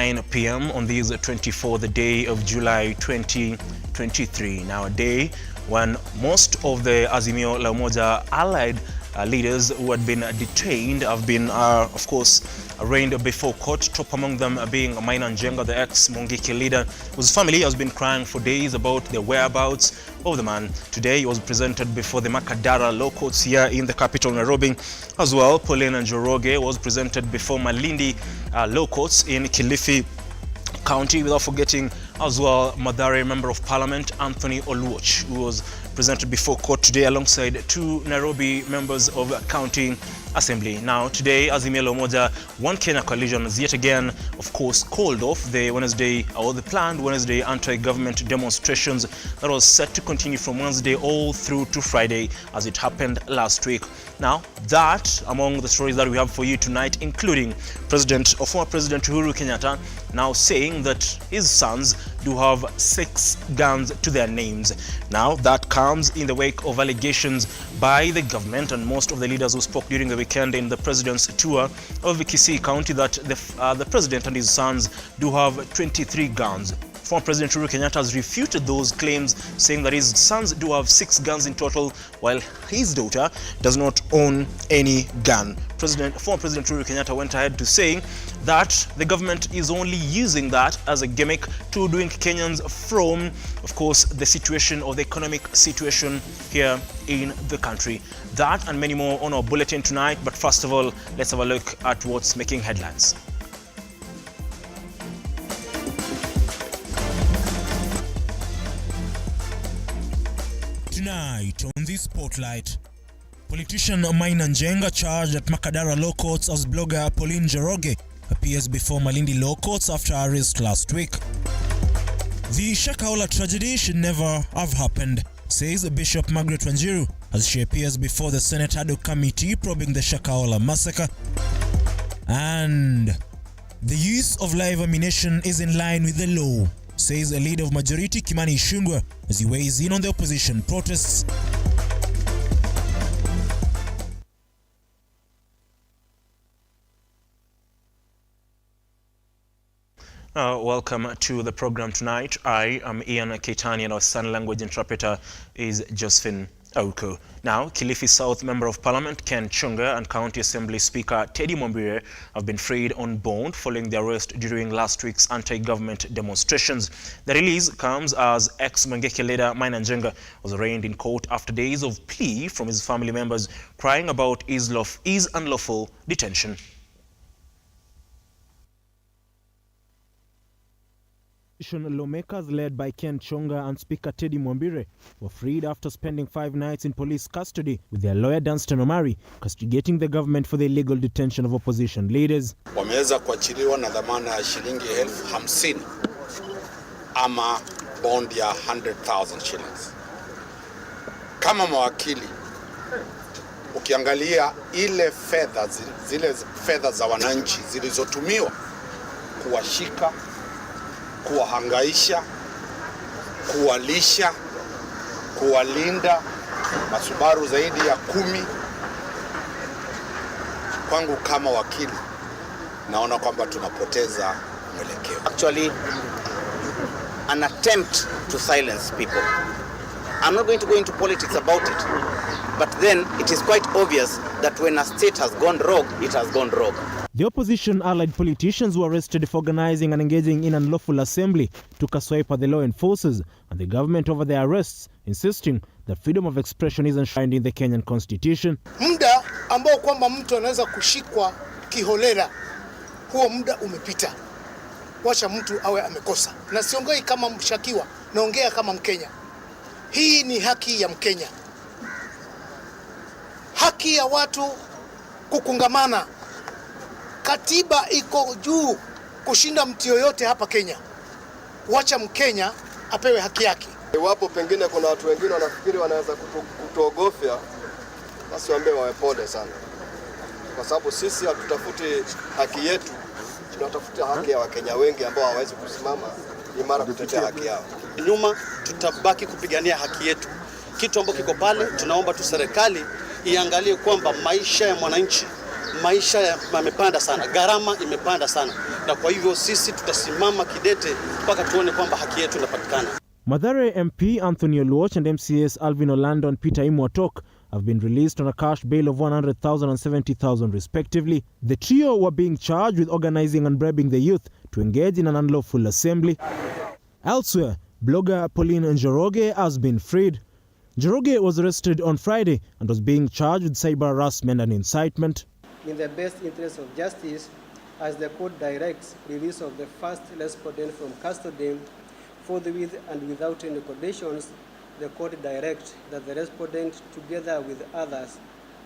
9 p.m. on this 24th day of July 2023. Now a day when most of the Azimio La Umoja allied leaders who had been detained have been, of course, arraigned before court, top among them being Maina Njenga, the ex-Mungiki leader, whose family has been crying for days about the whereabouts of the man. Today he was presented before the Makadara law courts here in the capital Nairobi. As well, Pauline Njoroge was presented before Malindi law courts in Kilifi County, without forgetting as well Mathare Member of Parliament Anthony Oluoch, who was presented before court today alongside two Nairobi members of County Assembly. Now today, Azimio La Umoja One Kenya coalition has yet again, of course, called off the planned Wednesday anti-government demonstrations that was set to continue from Wednesday all through to Friday, as it happened last week. Now, that among the stories that we have for you tonight, including former President Uhuru Kenyatta now saying that his sons do have 6 guns to their names. Now, that comes in the wake of allegations by the government and most of the leaders who spoke during the weekend in the president's tour of Kisii County that the president and his sons do have 23 guns. Former President Uhuru Kenyatta has refuted those claims, saying that his sons do have 6 guns in total, while his daughter does not own any gun. Former President Uhuru Kenyatta went ahead to saying that the government is only using that as a gimmick to doing Kenyans from, of course, the situation or the economic situation here in the country. That and many more on our bulletin tonight, but first of all, let's have a look at what's making headlines. Tonight on the Spotlight, politician Maina Njenga charged at Makadara law courts as blogger Pauline Njoroge appears before Malindi law courts after arrest last week. The Shakahola tragedy should never have happened, says Bishop Margaret Wanjiru as she appears before the Senate ad hoc committee probing the Shakahola massacre. And the use of live ammunition is in line with the law, says a leader of majority Kimani Ichung'wah as he weighs in on the opposition protests. Welcome to the program tonight. I am Ian Keitani and our sign language interpreter is Josephine Auko. Now, Kilifi South Member of Parliament Ken Chunga and County Assembly Speaker Teddy Mwambire have been freed on bond following their arrest during last week's anti-government demonstrations. The release comes as ex-Mungiki leader Maina Njenga was arraigned in court after days of plea from his family members crying about his unlawful detention. Lawmakers led by Ken Chunga and Speaker Teddy Mwambire were freed after spending 5 nights in police custody, with their lawyer Danstan Omari castigating the government for the illegal detention of opposition leaders. Wameweza kuachiliwa na dhamana ya shilingi 50,000 ama bond ya 100,000 shillings. Kama mawakili, ukiangalia zile fedha za wananchi zilizotumiwa kuwashika, kuwahangaisha, kuwalisha, kuwalinda, masubaru zaidi ya 10. Kwangu kama wakili, naona kwamba tunapoteza mwelekeo. Actually, an attempt to silence people. I'm not going to go into politics about it, but then it is quite obvious that when a state has gone rogue, it has gone rogue. The opposition-allied politicians were arrested for organizing and engaging in unlawful assembly took a swipe at the law enforcers and the government over their arrests, insisting that freedom of expression is enshrined in the Kenyan constitution. Muda ambao kwamba mtu anaweza kushikwa kiholela, huo muda umepita. Wacha mtu awe amekosa. Na siongei kama mshakiwa, naongea kama Mkenya. Hii ni haki ya Mkenya. Haki ya watu kukungamana. Katiba iko juu kushinda mtu yoyote hapa Kenya. Wacha Mkenya apewe haki yake. Iwapo pengine kuna watu wengine wanafikiri wanaweza kutuogofya, basi waambie wawe pole sana. Kwa sababu sisi hatutafuti haki yetu, tunatafuta haki ya Wakenya wengi ambao hawawezi kusimama imara kutetea haki yao. Nyuma tutabaki kupigania haki yetu. Kitu ambacho kiko pale, tunaomba tu serikali iangalie kwamba maisha ya mwananchi maisha yamepanda sana, gharama imepanda sana, na kwa hivyo sisi tutasimama kidete mpaka tuone kwamba haki yetu inapatikana. Mathare MP Anthony Oluoch and MCAs Alvin Orlando and Peter Imwatok have been released on a cash bail of 100,000 and 70,000 respectively. The trio were being charged with organizing and bribing the youth to engage in an unlawful assembly. Elsewhere, blogger Pauline Njoroge has been freed. Njoroge was arrested on Friday and was being charged with cyber harassment and incitement. In the best interest of justice, as the court directs release of the first respondent from custody, forthwith and without any conditions, the court directs that the respondent, together with others,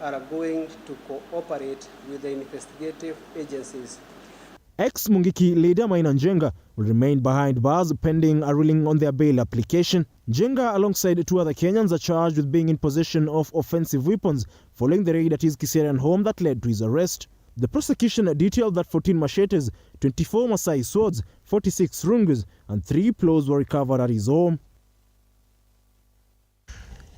are going to cooperate with the investigative agencies. Ex-Mungiki leader Maina Njenga will remain behind bars pending a ruling on their bail application. Njenga, alongside 2 other Kenyans, are charged with being in possession of offensive weapons following the raid at his Kiserian home that led to his arrest. The prosecution detailed that 14 machetes, 24 Masai swords, 46 rungus, and 3 plows were recovered at his home.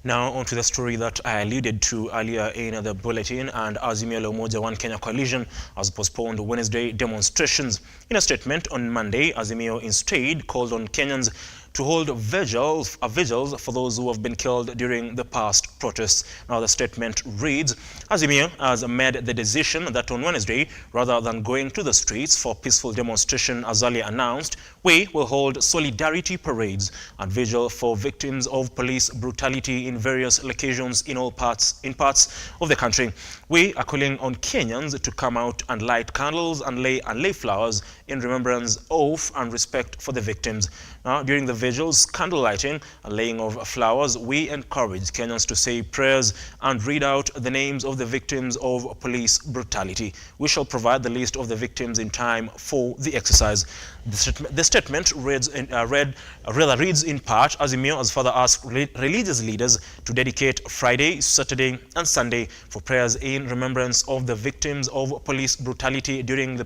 Now on to the story that I alluded to earlier in the bulletin, and Azimio la Umoja One Kenya coalition has postponed Wednesday demonstrations. In a statement on Monday, Azimio instead called on Kenyans to hold vigils for those who have been killed during the past protests. Now the statement reads, Azimio has made the decision that on Wednesday, rather than going to the streets for peaceful demonstration as earlier announced, we will hold solidarity parades and vigil for victims of police brutality in various locations in parts of the country. We are calling on Kenyans to come out and light candles and lay flowers in remembrance of and respect for the victims. Now, during the vigils, candle lighting and laying of flowers, we encourage Kenyans to say prayers and read out the names of the victims of police brutality. We shall provide the list of the victims in time for the exercise. The statement reads in part, Azimio has further asked religious leaders to dedicate Friday, Saturday and Sunday for prayers in remembrance of the victims of police brutality during the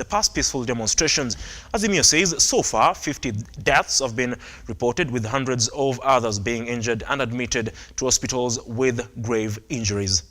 past peaceful demonstrations. Azimio says so far 50 deaths have been reported, with hundreds of others being injured and admitted to hospitals with grave injuries.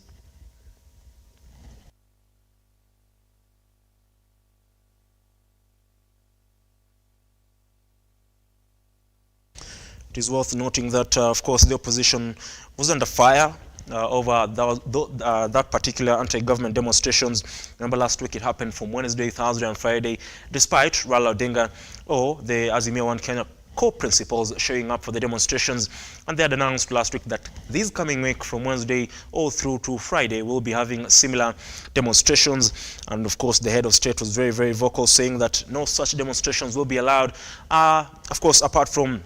It is worth noting that, of course, the opposition was under fire over that particular anti-government demonstrations. Remember last week it happened from Wednesday, Thursday and Friday, despite Raila Odinga or the Azimio One Kenya co-principals showing up for the demonstrations. And they had announced last week that this coming week from Wednesday all through to Friday we'll be having similar demonstrations. And of course the head of state was very, very vocal, saying that no such demonstrations will be allowed, of course, apart from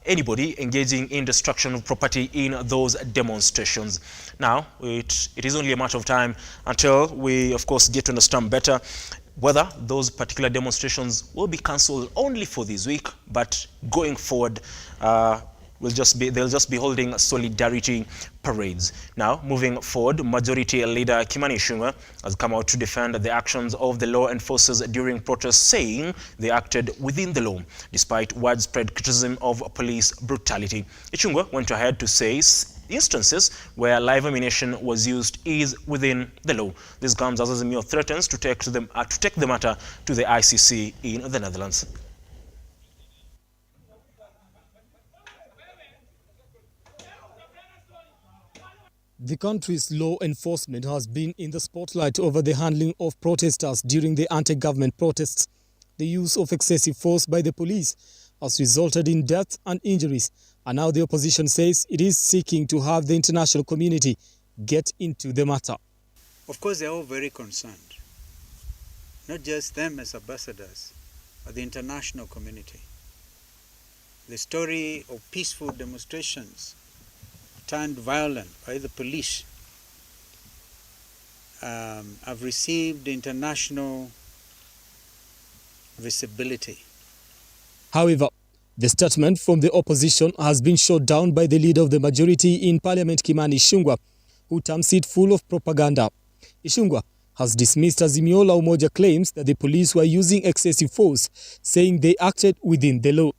anybody engaging in destruction of property in those demonstrations. Now, it is only a matter of time until we, of course, get to understand better whether those particular demonstrations will be cancelled only for this week, but going forward, they'll just be holding solidarity parades. Now, moving forward, Majority Leader Kimani Ichung'wah has come out to defend the actions of the law enforcers during protests, saying they acted within the law, despite widespread criticism of police brutality. Ichung'wah went ahead to say instances where live ammunition was used is within the law. This comes as Azimio threatens to take the matter to the ICC in the Netherlands. The country's law enforcement has been in the spotlight over the handling of protesters during the anti-government protests. The use of excessive force by the police has resulted in death and injuries, and now the opposition says it is seeking to have the international community get into the matter. Of course, they're all very concerned. Not just them as ambassadors, but the international community. The story of peaceful demonstrations turned violent by the police have received international visibility. However, the statement from the opposition has been shot down by the leader of the majority in Parliament, Kimani Ichung'wah, who terms it full of propaganda. Ichung'wah has dismissed Azimio la Umoja claims that the police were using excessive force, saying they acted within the law.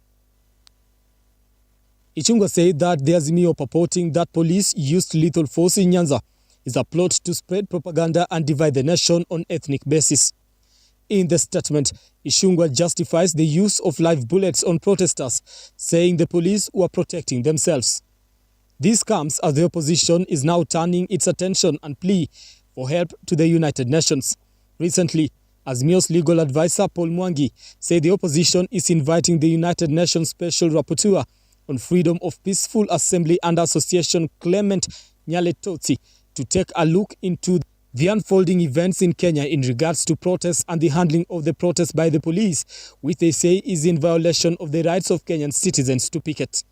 Ichung'wah said that the Azimio purporting that police used lethal force in Nyanza is a plot to spread propaganda and divide the nation on ethnic basis. In the statement, Ishungwa justifies the use of live bullets on protesters, saying the police were protecting themselves. This comes as the opposition is now turning its attention and plea for help to the United Nations. Recently, Azimio's legal advisor Paul Mwangi said the opposition is inviting the United Nations Special Rapporteur on Freedom of Peaceful Assembly and Association Clement Nyaletoti to take a look into the unfolding events in Kenya in regards to protests and the handling of the protests by the police, which they say is in violation of the rights of Kenyan citizens to picket.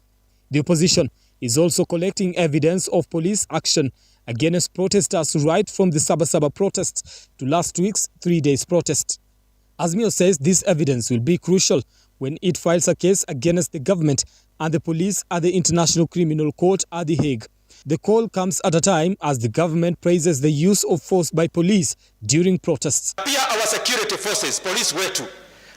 The opposition is also collecting evidence of police action against protesters right from the Sabasaba protests to last week's 3-day protest. Azimio says this evidence will be crucial when it files a case against the government and the police at the International Criminal Court at The Hague. The call comes at a time as the government praises the use of force by police during protests. Pia our security forces, police wetu,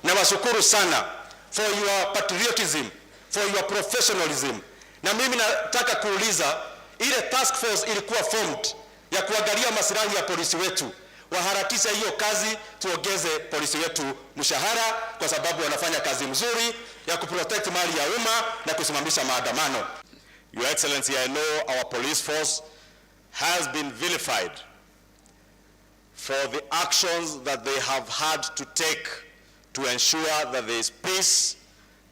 na washukuru sana for your patriotism, for your professionalism. Na mimi nataka kuuliza, ile task force ilikuwa formed ya kuangalia maslahi ya polisi wetu. Waharakisha hiyo kazi, tuongeze polisi wetu mshahara kwa sababu wanafanya kazi mzuri ya kuprotect mali ya umma na kusimamisha maandamano. Your Excellency, I know our police force has been vilified for the actions that they have had to take to ensure that there is peace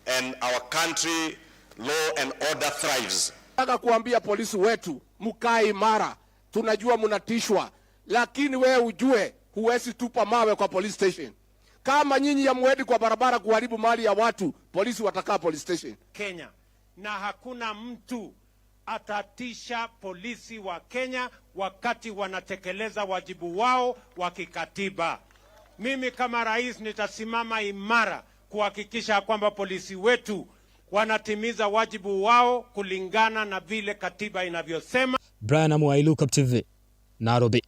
and our country, law and order thrives. Nataka kuambia polisi wetu, mkae imara, tunajua mnatishwa, lakini wewe ujue huwezi tupa mawe kwa police station. Kama nyinyi ya mwedi kwa barabara kuharibu mali ya watu, polisi watakaa police station. Kenya. Na hakuna mtu atatisha polisi wa Kenya wakati wanatekeleza wajibu wao wa kikatiba. Mimi kama rais nitasimama imara kuhakikisha kwamba polisi wetu wanatimiza wajibu wao kulingana na vile katiba inavyosema. Brian Amwai, Lookuptv, Nairobi.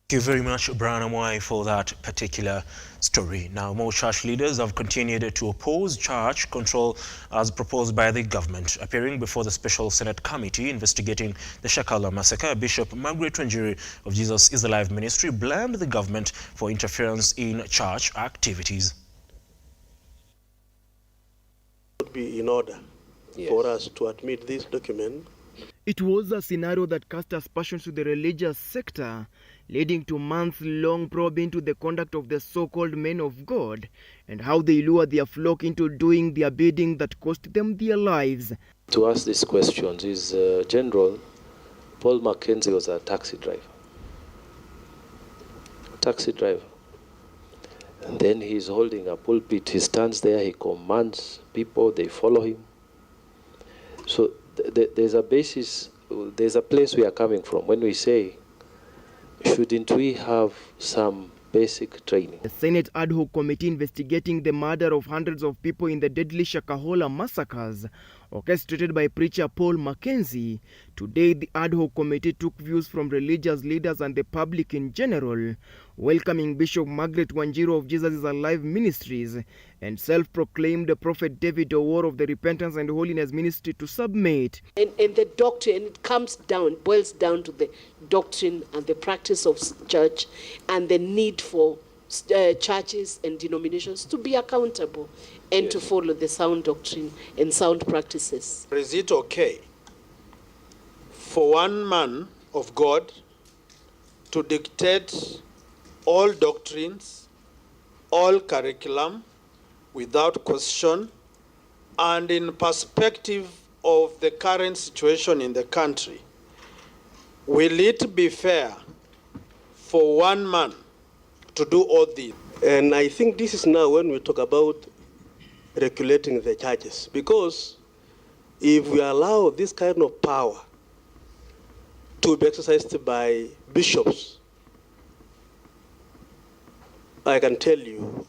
Thank you very much, Brian Amwai, for that particular story. Now, more church leaders have continued to oppose church control as proposed by the government. Appearing before the Special Senate Committee investigating the Shakahola massacre, Bishop Margaret Wanjiru of Jesus is Alive Ministry blamed the government for interference in church activities. It would be in order for us to admit this document. It was a scenario that cast aspersions to the religious sector, leading to months-long probe into the conduct of the so-called men of God and how they lure their flock into doing their bidding that cost them their lives. To ask these questions is General Paul Mackenzie was a taxi driver. And then he's holding a pulpit, he stands there, he commands people, they follow him. So there's a basis, there's a place we are coming from when we say, shouldn't we have some basic training? The Senate ad hoc committee investigating the murder of hundreds of people in the deadly Shakahola massacres orchestrated by preacher Paul Mackenzie. Today, the ad hoc committee took views from religious leaders and the public in general, welcoming Bishop Margaret Wanjiru of Jesus is Alive Ministries and self-proclaimed Prophet David Owor of the Repentance and Holiness Ministry to submit. And the doctrine, it boils down to the doctrine and the practice of church and the need for churches and denominations to be accountable and to follow the sound doctrine and sound practices. Is it okay for one man of God to dictate all doctrines, all curriculum, without question, and in perspective of the current situation in the country? Will it be fair for one man to do all this? And I think this is now when we talk about regulating the churches, because if we allow this kind of power to be exercised by bishops, I can tell you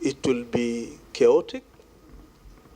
it will be chaotic,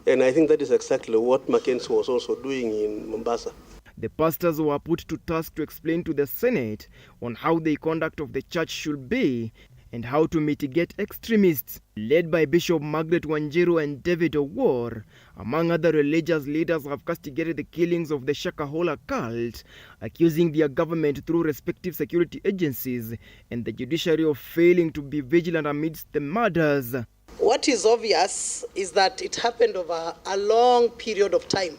and I think that is exactly what Mackenzie was also doing in Mombasa. The pastors were put to task to explain to the Senate on how the conduct of the church should be and how to mitigate extremists, led by Bishop Margaret Wanjiru and David Owor. Among other religious leaders, have castigated the killings of the Shakahola cult, accusing their government through respective security agencies and the judiciary of failing to be vigilant amidst the murders. What is obvious is that it happened over a long period of time.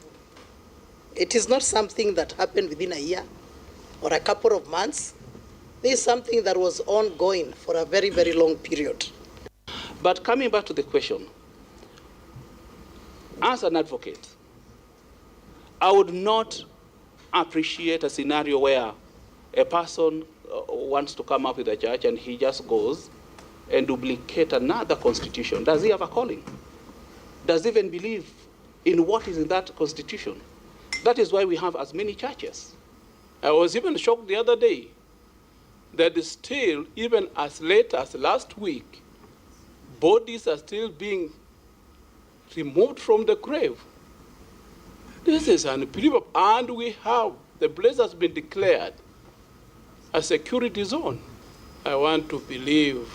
It is not something that happened within a year or a couple of months. This is something that was ongoing for a very, very long period. But coming back to the question, as an advocate, I would not appreciate a scenario where a person wants to come up with a church and he just goes and duplicate another constitution. Does he have a calling? Does he even believe in what is in that constitution? That is why we have as many churches. I was even shocked the other day that still, even as late as last week, bodies are still being removed from the grave. This is unbelievable. And the place has been declared a security zone. I want to believe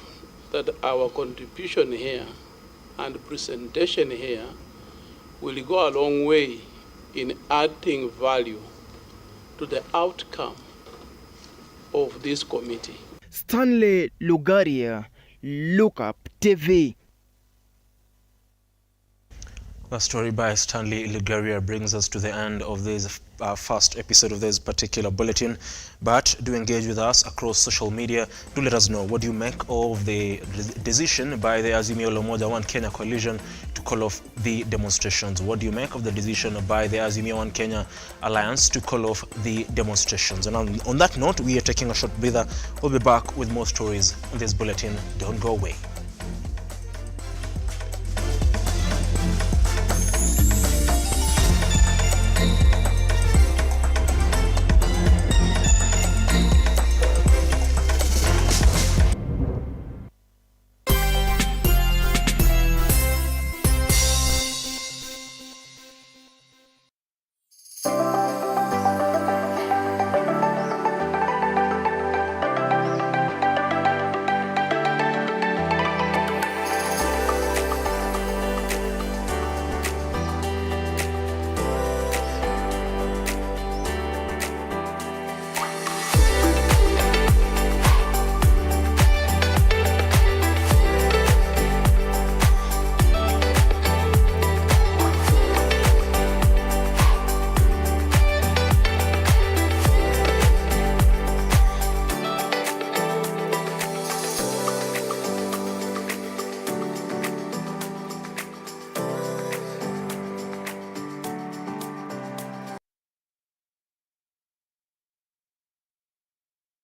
that our contribution here and presentation here will go a long way in adding value to the outcome of this committee. Stanley Lugaria, Lookuptv. A story by Stanley Lugaria brings us to the end of this first episode of this particular bulletin. But do engage with us across social media. Do let us know, what do you make of the decision by the Azimio la Umoja One Kenya coalition to call off the demonstrations? What do you make of the decision by the Azimio One Kenya alliance to call off the demonstrations? And on that note, we are taking a short breather. We'll be back with more stories on this bulletin. Don't go away.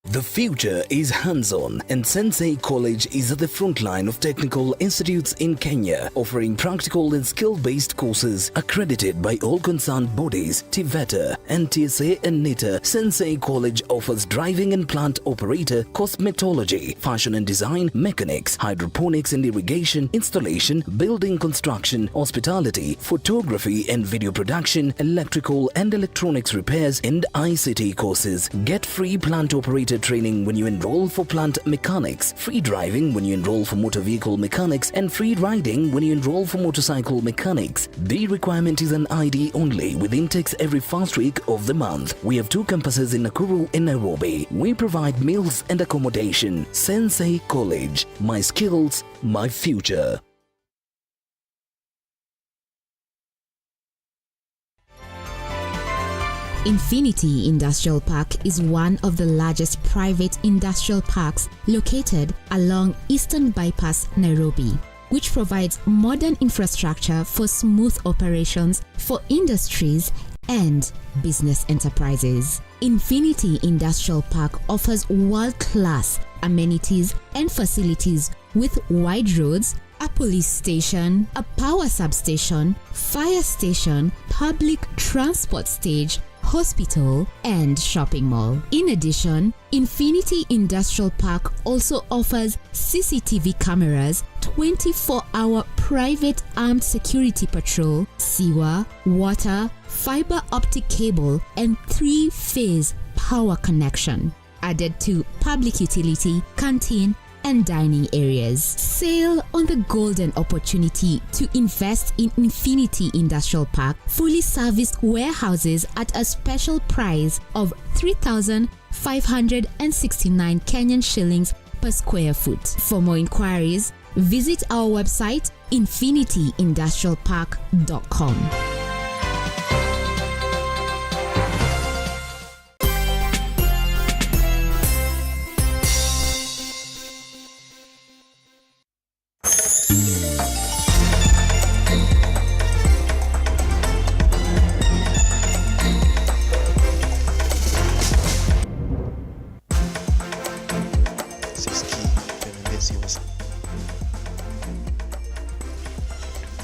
The future is hands-on, and Sensei College is at the front line of technical institutes in Kenya, offering practical and skill-based courses accredited by all concerned bodies, TVETA, NTSA and NITA. Sensei College offers driving and plant operator, cosmetology, fashion and design, mechanics, hydroponics and irrigation, installation, building construction, hospitality, photography and video production, electrical and electronics repairs, and ICT courses. Get free plant operator training when you enroll for plant mechanics, free driving when you enroll for motor vehicle mechanics, and free riding when you enroll for motorcycle mechanics. The requirement is an ID only, with intakes every first week of the month. We have 2 campuses in Nakuru and Nairobi. We provide meals and accommodation. Sensei College. My skills, my future. Infinity Industrial Park is one of the largest private industrial parks located along Eastern Bypass, Nairobi, which provides modern infrastructure for smooth operations for industries and business enterprises. Infinity Industrial Park offers world-class amenities and facilities with wide roads, a police station, a power substation, fire station, public transport stage, hospital, and shopping mall. In addition, Infinity Industrial Park also offers CCTV cameras, 24-hour private armed security patrol, sewer, water, fiber optic cable, and 3-phase power connection. Added to public utility, canteen, and dining areas. Sail on the golden opportunity to invest in Infinity Industrial Park, fully serviced warehouses at a special price of 3,569 Kenyan shillings per square foot. For more inquiries, visit our website infinityindustrialpark.com.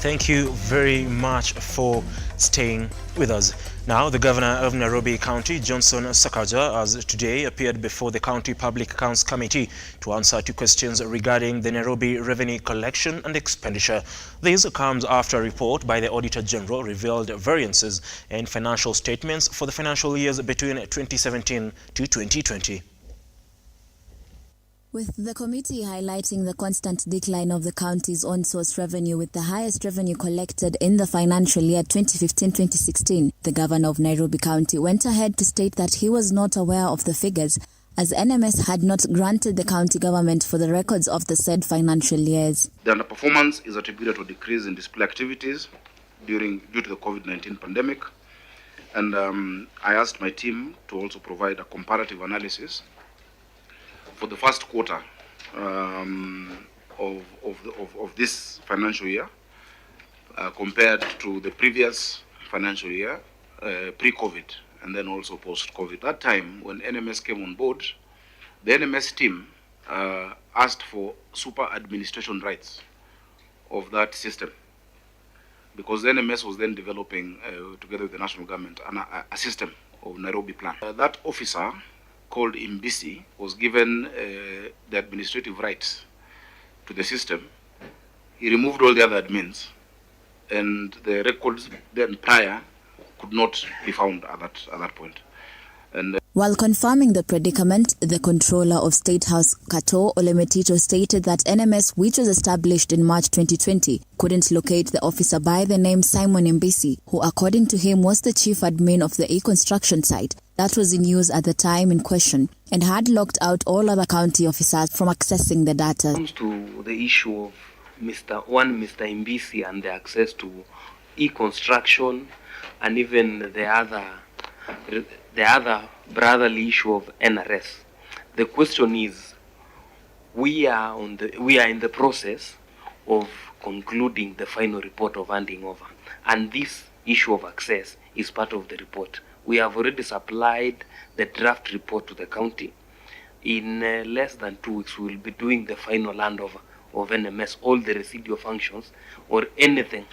Thank you very much for staying with us. Now, the Governor of Nairobi County, Johnson Sakaja, has today appeared before the County Public Accounts Committee to answer to questions regarding the Nairobi Revenue collection and expenditure. This comes after a report by the Auditor General revealed variances in financial statements for the financial years between 2017 to 2020. With the committee highlighting the constant decline of the county's own-source revenue, with the highest revenue collected in the financial year 2015-2016, the governor of Nairobi County went ahead to state that he was not aware of the figures, as NMS had not granted the county government for the records of the said financial years. The underperformance is attributed to a decrease in display activities due to the COVID-19 pandemic, and I asked my team to also provide a comparative analysis for the first quarter of this financial year compared to the previous financial year, pre-COVID, and then also post-COVID. That time, when NMS came on board, the NMS team asked for super administration rights of that system, because the NMS was then developing, together with the national government, a system of Nairobi plan. That officer, called Mbisi, was given the administrative rights to the system. He removed all the other admins, and the records then prior could not be found at that point. And while confirming the predicament, the controller of State House, Kato Olemetito, stated that NMS, which was established in March 2020, couldn't locate the officer by the name Simon Mbisi, who according to him was the chief admin of the construction site that was in use at the time in question, and had locked out all other county officers from accessing the data. When it comes to the issue of Mr. Mbisi and the access to construction and even the other brotherly issue of NRS, the question is, we are in the process of concluding the final report of handing over, and this issue of access is part of the report. We have already supplied the draft report to the county. In less than 2 weeks, we will be doing the final handover of NMS, all the residual functions or anything,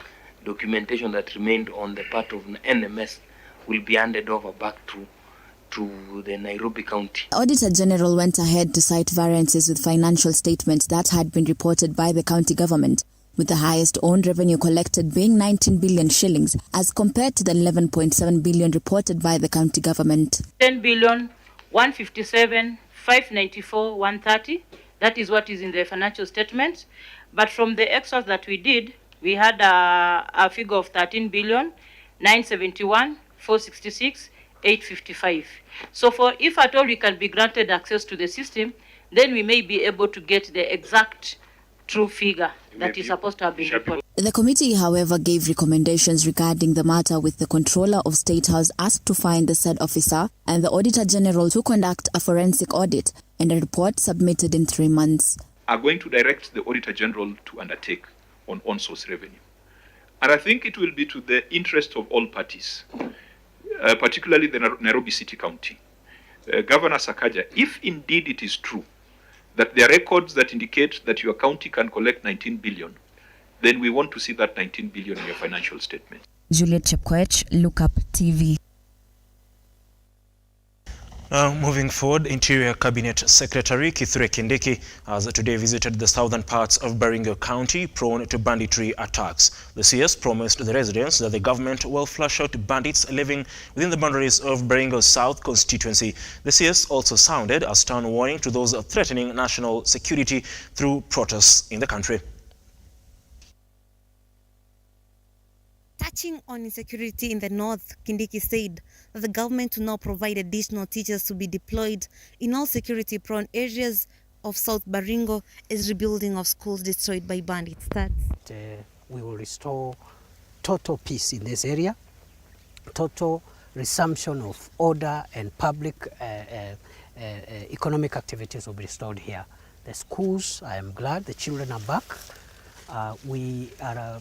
documentation that remained on the part of NMS will be handed over back to the Nairobi County. The Auditor General went ahead to cite variances with financial statements that had been reported by the county government, with the highest owned revenue collected being 19 billion shillings as compared to the 11.7 billion reported by the county government. 10 billion, 157, 594, 130. That is what is in the financial statement. But from the extras that we did, we had a figure of 13 billion, 971, 466, 855. So for if at all we can be granted access to the system, then we may be able to get the exact true figure that is supposed to have been reported. The committee, however, gave recommendations regarding the matter, with the controller of State House asked to find the said officer and the Auditor General to conduct a forensic audit and a report submitted in 3 months. Are going to direct the Auditor General to undertake on source revenue. And I think it will be to the interest of all parties, particularly the Nairobi City County. Governor Sakaja, if indeed it is true that there are records that indicate that your county can collect 19 billion, then we want to see that 19 billion in your financial statement. Juliet Chepkoech, Lookuptv. Moving forward, Interior Cabinet Secretary Kithure Kindiki has today visited the southern parts of Baringo County prone to banditry attacks. The CS promised the residents that the government will flush out bandits living within the boundaries of Baringo South constituency. The CS also sounded a stern warning to those threatening national security through protests in the country. Touching on insecurity in the north, Kindiki said that the government will now provide additional teachers to be deployed in all security-prone areas of South Baringo as rebuilding of schools destroyed by bandits starts. We will restore total peace in this area, total resumption of order and public economic activities will be restored here. The schools, I am glad the children are back. We are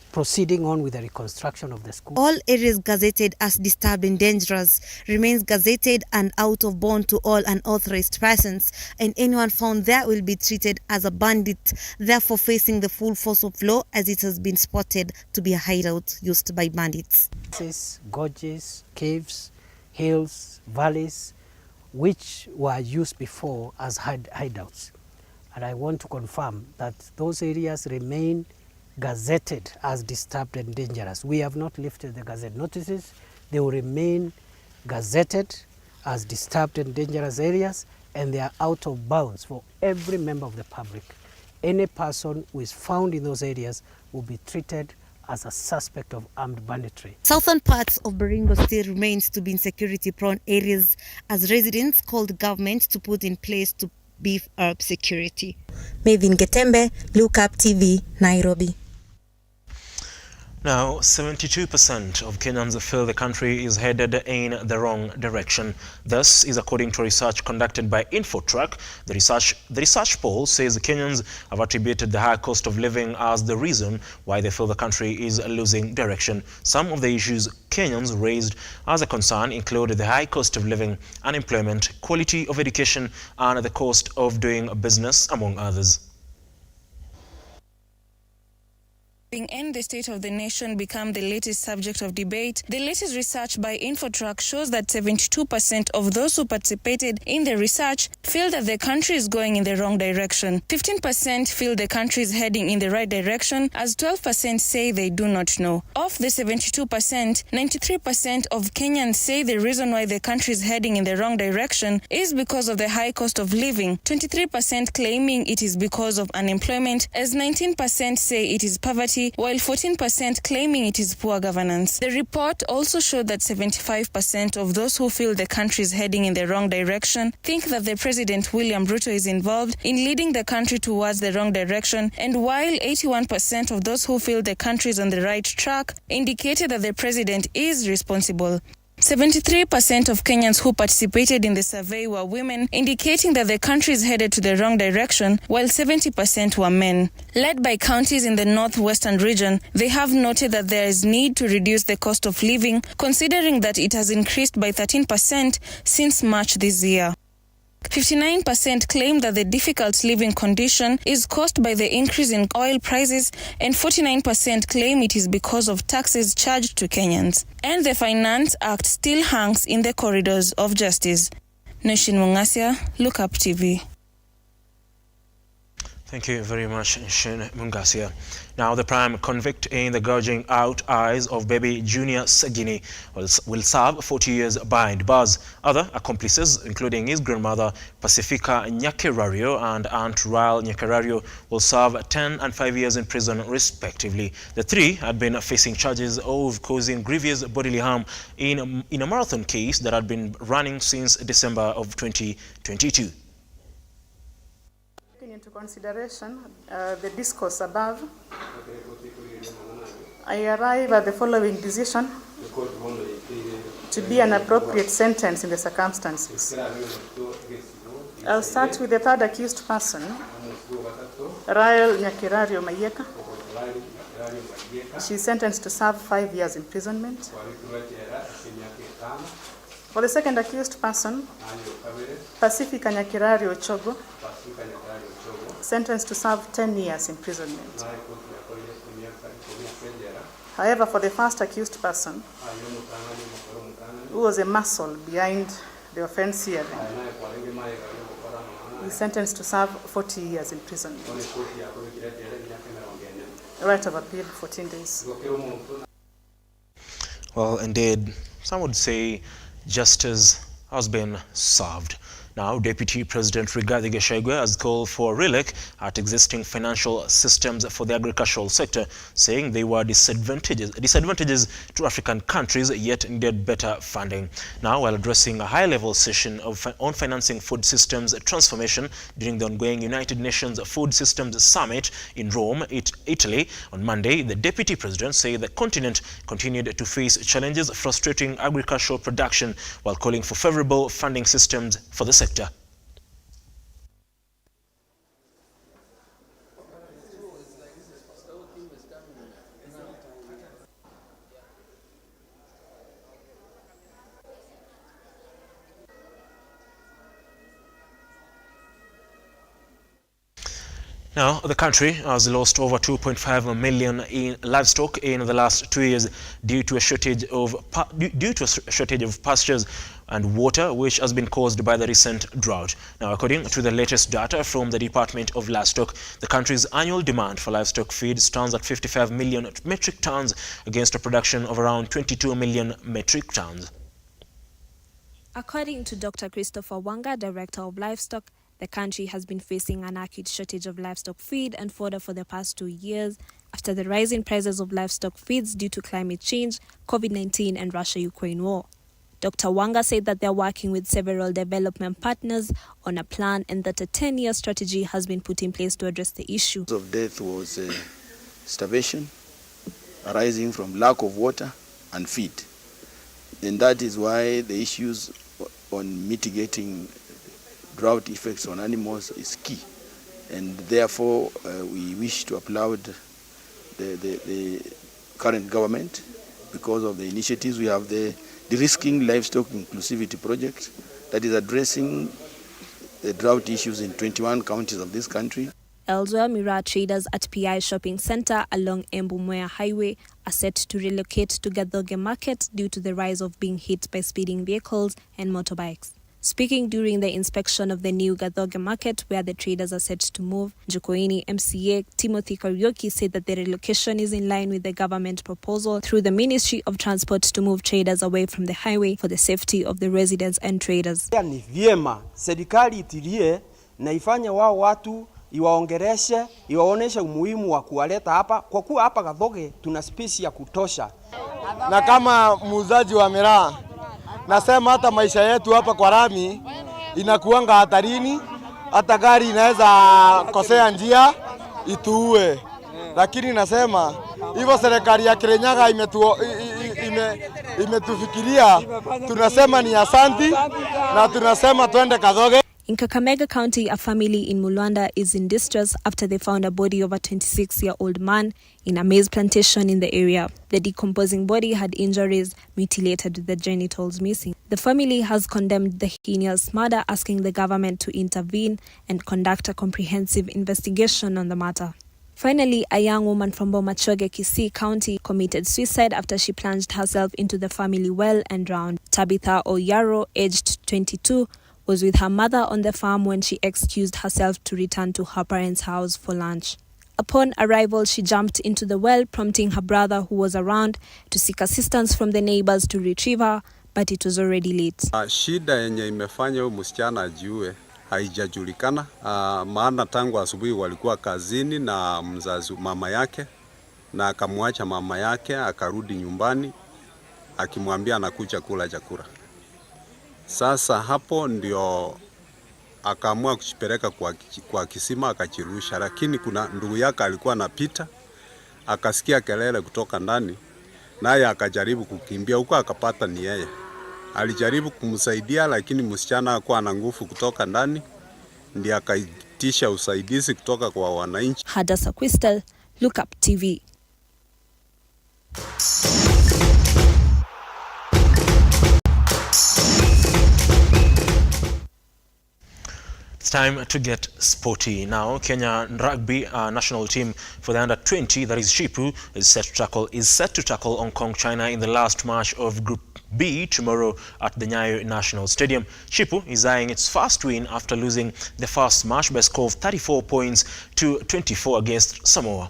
proceeding on with the reconstruction of the school. All areas gazetted as disturbed and dangerous remains gazetted and out of bound to all unauthorized persons, and anyone found there will be treated as a bandit, therefore facing the full force of law as it has been spotted to be a hideout used by bandits. Gorges, caves, hills, valleys, which were used before as hideouts. And I want to confirm that those areas remain gazetted as disturbed and dangerous. We have not lifted the gazette notices. They will remain gazetted as disturbed and dangerous areas, and they are out of bounds for every member of the public. Any person who is found in those areas will be treated as a suspect of armed banditry. Southern parts of Baringo still remains to be in security-prone areas as residents called the government to put in place to beef up security. Maven Getembe, Lookuptv, Nairobi. Now, 72% of Kenyans feel the country is headed in the wrong direction. This is according to research conducted by InfoTrack. The research poll says Kenyans have attributed the high cost of living as the reason why they feel the country is losing direction. Some of the issues Kenyans raised as a concern include the high cost of living, unemployment, quality of education, and the cost of doing business, among others. And the state of the nation become the latest subject of debate. The latest research by InfoTrack shows that 72% of those who participated in the research feel that the country is going in the wrong direction. 15% feel the country is heading in the right direction, as 12% say they do not know. Of the 72%, 93% of Kenyans say the reason why the country is heading in the wrong direction is because of the high cost of living, 23% claiming it is because of unemployment, as 19% say it is poverty, while 14% claiming it is poor governance. The report also showed that 75% of those who feel the country is heading in the wrong direction think that the President William RUTO is involved in leading the country towards the wrong direction, and while 81% of those who feel the country is on the right track indicated that the President is responsible. 73% of Kenyans who participated in the survey were women, indicating that the country is headed to the wrong direction, while 70% were men. Led by counties in the northwestern region, they have noted that there is need to reduce the cost of living, considering that it has increased by 13% since March this year. 59% claim that the difficult living condition is caused by the increase in oil prices, and 49% claim it is because of taxes charged to Kenyans. And the Finance Act still hangs in the corridors of justice. Nation Mungasia, Lookuptv. Thank you very much, Shin Mungasia. Now, the prime convict in the gouging out eyes of baby Junior Sagini will serve 40 years behind bars. Other accomplices, including his grandmother Pacifica Nyakerario and Aunt Rael Nyakerario, will serve 10 and 5 years in prison respectively. The three had been facing charges of causing grievous bodily harm in a marathon case that had been running since December of 2022. Into consideration the discourse above, I arrive at the following decision to be an appropriate sentence in the circumstances. I'll start with the third accused person, Rael Nyakerario Mayeka. She's sentenced to serve 5 years imprisonment. For the second accused person, Pacifica Nyakerario Chogo, sentenced to serve 10 years imprisonment. However, for the first accused person, who was a muscle behind the offence hearing. He is sentenced to serve 40 years in prison. Right of appeal, 14 days. Well, indeed, some would say justice has been served. Now, Deputy President Rigathi Gachagua has called for a relook at existing financial systems for the agricultural sector, saying they were disadvantages to African countries, yet needed better funding. Now, while addressing a high-level session on financing food systems transformation during the ongoing United Nations Food Systems Summit in Rome, Italy, on Monday, the Deputy President said the continent continued to face challenges frustrating agricultural production, while calling for favorable funding systems for the sector. Now, the country has lost over 2.5 million in livestock in the last 2 years due to a shortage of pastures and water, which has been caused by the recent drought. Now, according to the latest data from the Department of Livestock, the country's annual demand for livestock feed stands at 55 million metric tons against a production of around 22 million metric tons. According to Dr. Christopher Wanga, Director of Livestock, the country has been facing an acute shortage of livestock feed and fodder for the past 2 years after the rising prices of livestock feeds due to climate change, COVID-19 and Russia-Ukraine war. Dr. Wanga said that they're working with several development partners on a plan and that a 10-year strategy has been put in place to address the issue. The cause of death was starvation arising from lack of water and feed. And that is why the issues on mitigating drought effects on animals is key, and therefore we wish to applaud the current government because of the initiatives. We have the de-risking livestock inclusivity project that is addressing the drought issues in 21 counties of this country. Elsewhere, Miraa traders at PI Shopping Center along Embu-Mwea Highway are set to relocate to Gathoge Market due to the rise of being hit by speeding vehicles and motorbikes. Speaking during the inspection of the new Gathoge Market, where the traders are set to move, Njokoini MCA Timothy Kariuki said that the relocation is in line with the government proposal through the Ministry of Transport to move traders away from the highway for the safety of the residents and traders. Ni vyema serikali itilie na ifanye wao watu iwaongereshe, iwaoneshe umuhimu wa kuwaleta hapa, kwa kuwa hapa Gathoge tuna space ya kutosha. Na kama muuzaji wa miraa, nasema hata maisha yetu hapa kwa rami inakuanga hatarini, hata gari inaweza kosea njia ituue. Lakini nasema hivyo serikali ya Kirinyaga imetufikiria, tunasema ni asanti na tunasema twende Gathoge. In Kakamega County, a family in Mulwanda is in distress after they found a body of a 26-year-old man in a maize plantation in the area. The decomposing body had injuries, mutilated with the genitals missing. The family has condemned the heinous murder, asking the government to intervene and conduct a comprehensive investigation on the matter. Finally, a young woman from Bomachoge, Kisii County, committed suicide after she plunged herself into the family well and drowned. Tabitha Oyaro, aged 22, was with her mother on the farm when she excused herself to return to her parents' house for lunch. Upon arrival, she jumped into the well, prompting her brother, who was around, to seek assistance from the neighbors to retrieve her, but it was already late. Shida yenye imefanya huyu msichana ajiue haijajulikana, maana tangu asubuhi walikuwa kazini na mzazi mama yake, na akamwacha mama yake akarudi nyumbani akimwambia anakuja kula chakula. Sasa hapo ndio akaamua kuchipeleka kwa kisima akachirusha, lakini kuna ndugu yake alikuwa anapita akasikia kelele kutoka ndani, naye akajaribu kukimbia huko, akapata ni yeye. Alijaribu kumsaidia, lakini msichana hakuwa na nguvu kutoka ndani, ndiye akaitisha usaidizi kutoka kwa wananchi. Hadasa Crystal, Lookuptv. It's time to get sporty now. Kenya rugby national team for the under-20, that is Shipu, is set to tackle Hong Kong, China in the last match of Group B tomorrow at the Nyayo National Stadium. Shipu is eyeing its first win after losing the first match by a score of 34 points to 24 against Samoa.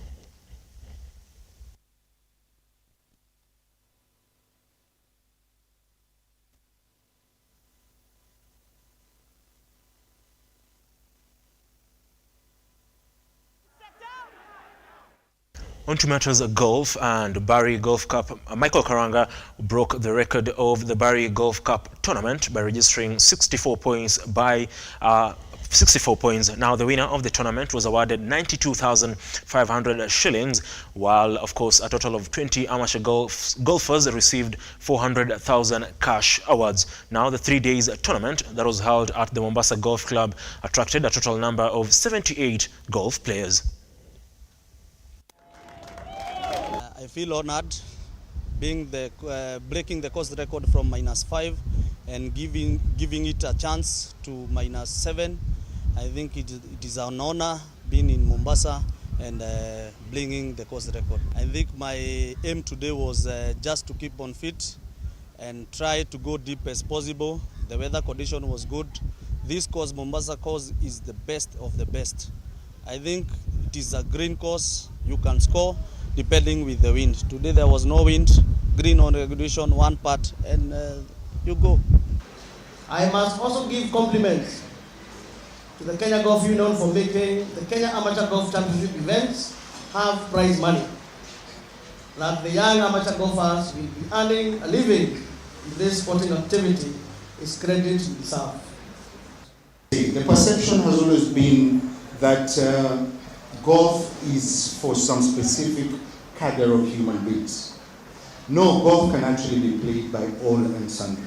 On to matters of golf and Barry Golf Cup. Michael Karanga broke the record of the Barry Golf Cup tournament by registering 64 points Now the winner of the tournament was awarded 92,500 shillings, while of course a total of 20 amateur golfers received 400,000 cash awards. Now the 3 days tournament that was held at the Mombasa Golf Club attracted a total number of 78 golf players. I feel honored being breaking the course record from -5 and giving it a chance to -7. I think it is an honor being in Mombasa and bringing the course record. I think my aim today was just to keep on fit and try to go deep as possible. The weather condition was good. This course, Mombasa course, is the best of the best. I think it is a green course. You can score depending with the wind. Today there was no wind, green on regulation, one putt, and you go. I must also give compliments to the Kenya Golf Union for making the Kenya Amateur Golf Championship events have prize money, that the young amateur golfers will be earning a living in this sporting activity is credit deserved. The perception has always been that golf is for some specific cadre of human beings. No, golf can actually be played by all and sundry.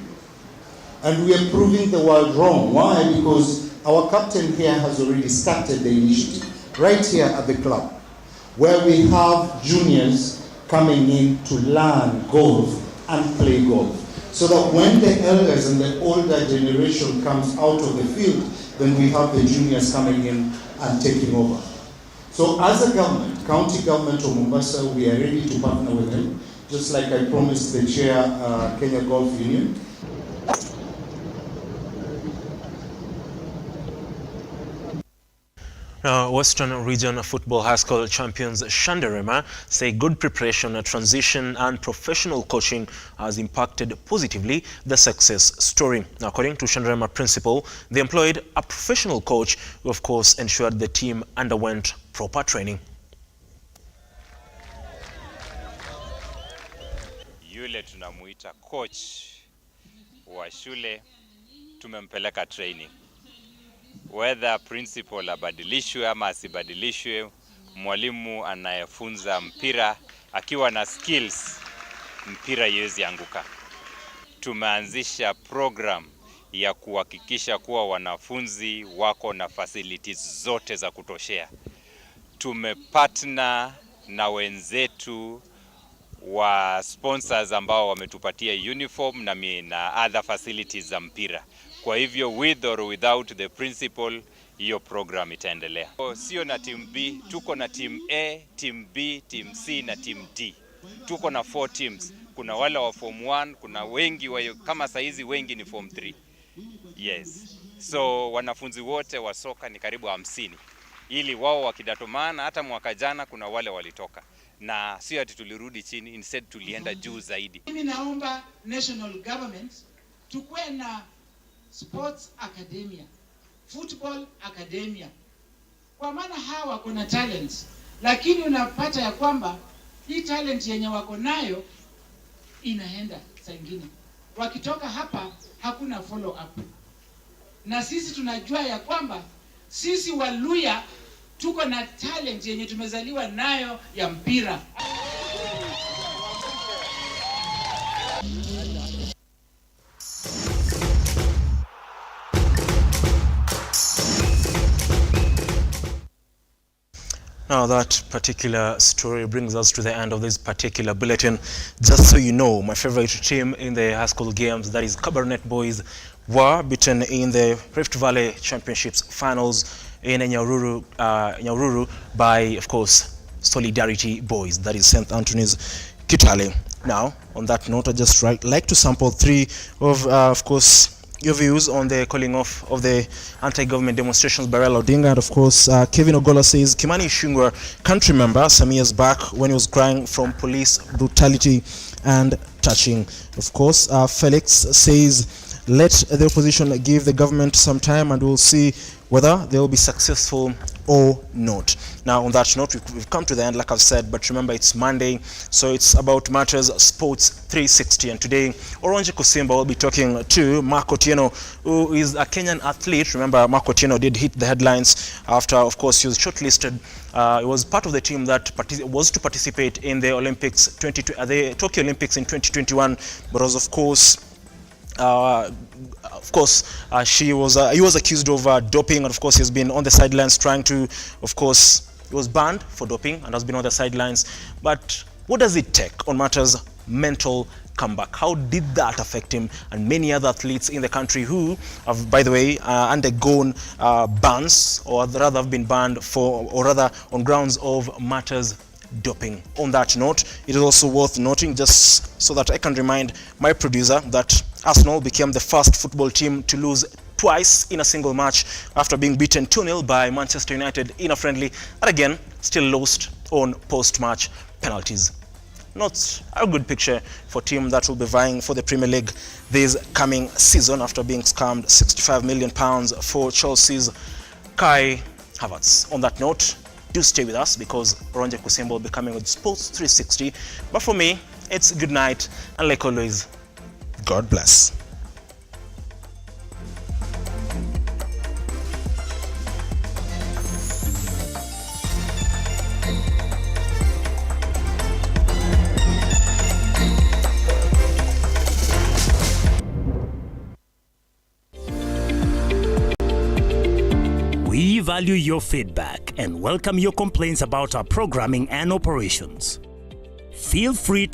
And we are proving the world wrong. Why? Because our captain here has already started the initiative right here at the club, where we have juniors coming in to learn golf and play golf. So that when the elders and the older generation comes out of the field, then we have the juniors coming in and taking over. So as a government, county government of Mombasa, we are ready to partner with them, just like I promised the chair, Kenya Golf Union. Now, Western Region Football High School champions Shanderema say good preparation, transition and professional coaching has impacted positively the success story. Now, according to Shanderema principal, they employed a professional coach who of course ensured the team underwent proper training. Yule tunamuita coach wa shule tumempeleka training. Whether principal abadilishwe ama asibadilishwe, mwalimu anayefunza mpira akiwa na skills, mpira haiwezi anguka. Tumeanzisha program ya kuhakikisha kuwa wanafunzi wako na facilities zote za kutoshea. Tumepartner na wenzetu wa sponsors ambao wametupatia uniform na other facilities za mpira. Kwa hivyo with or without the principal, hiyo program itaendelea. Sio na team B, tuko na team A, team B, team C na team D. Tuko na 4 teams. Kuna wale wa form 1, kuna wengi kama saizi wengi ni form 3. Yes. So wanafunzi wote wa soka ni karibu 50. Ili wao wakidatomana, hata mwaka jana kuna wale walitoka. Na sio ati tulirudi chini, instead tulienda juu zaidi. Mimi naomba national government tukue na sports academia, football academia, kwa maana hawa wako na talent, lakini unapata ya kwamba hii talent yenye wako nayo inaenda saa ingine, wakitoka hapa hakuna follow up. Na sisi tunajua ya kwamba sisi Waluya tuko na talent yenye tumezaliwa nayo ya mpira. Now that particular story brings us to the end of this particular bulletin. Just so you know, my favorite team in the high school games, that is Cabernet Boys, were beaten in the Rift Valley Championships finals in Nyahururu by, of course, Solidarity Boys, that is St. Anthony's Kitale. Now, on that note, I just like to sample three of course, your views on the calling off of the anti-government demonstrations by Raila Odinga. And of course, Kevin Ogola says Kimani Ichung'wah can't remember some years back when he was crying from police brutality and touching. Of course, Felix says let the opposition give the government some time and we'll see whether they will be successful or not. Now, on that note, we've come to the end, like I've said, but remember it's Monday, so it's about matters Sports 360. And today, Oronje Kusimba will be talking to Mark Otieno, who is a Kenyan athlete. Remember, Mark Otieno did hit the headlines after, of course, he was shortlisted. He was part of the team that was to participate in the Olympics, the Tokyo Olympics in 2021, but was, of course, he was accused of doping, and of course he's been on the sidelines trying to, of course, he was banned for doping and has been on the sidelines. But what does it take on matters mental comeback? How did that affect him and many other athletes in the country who have, by the way, undergone bans, or rather have been banned for, or rather on grounds of matters doping? On that note, it is also worth noting, just so that I can remind my producer, that Arsenal became the first football team to lose twice in a single match after being beaten 2-0 by Manchester United in a friendly, and again still lost on post-match penalties. Not a good picture for a team that will be vying for the Premier League this coming season after being scammed £65 million for Chelsea's Kai Havertz. On that note, do stay with us because Oronje Kusimba will be coming with Sports 360. But for me, it's good night, and like always, God bless. We value your feedback and welcome your complaints about our programming and operations. Feel free to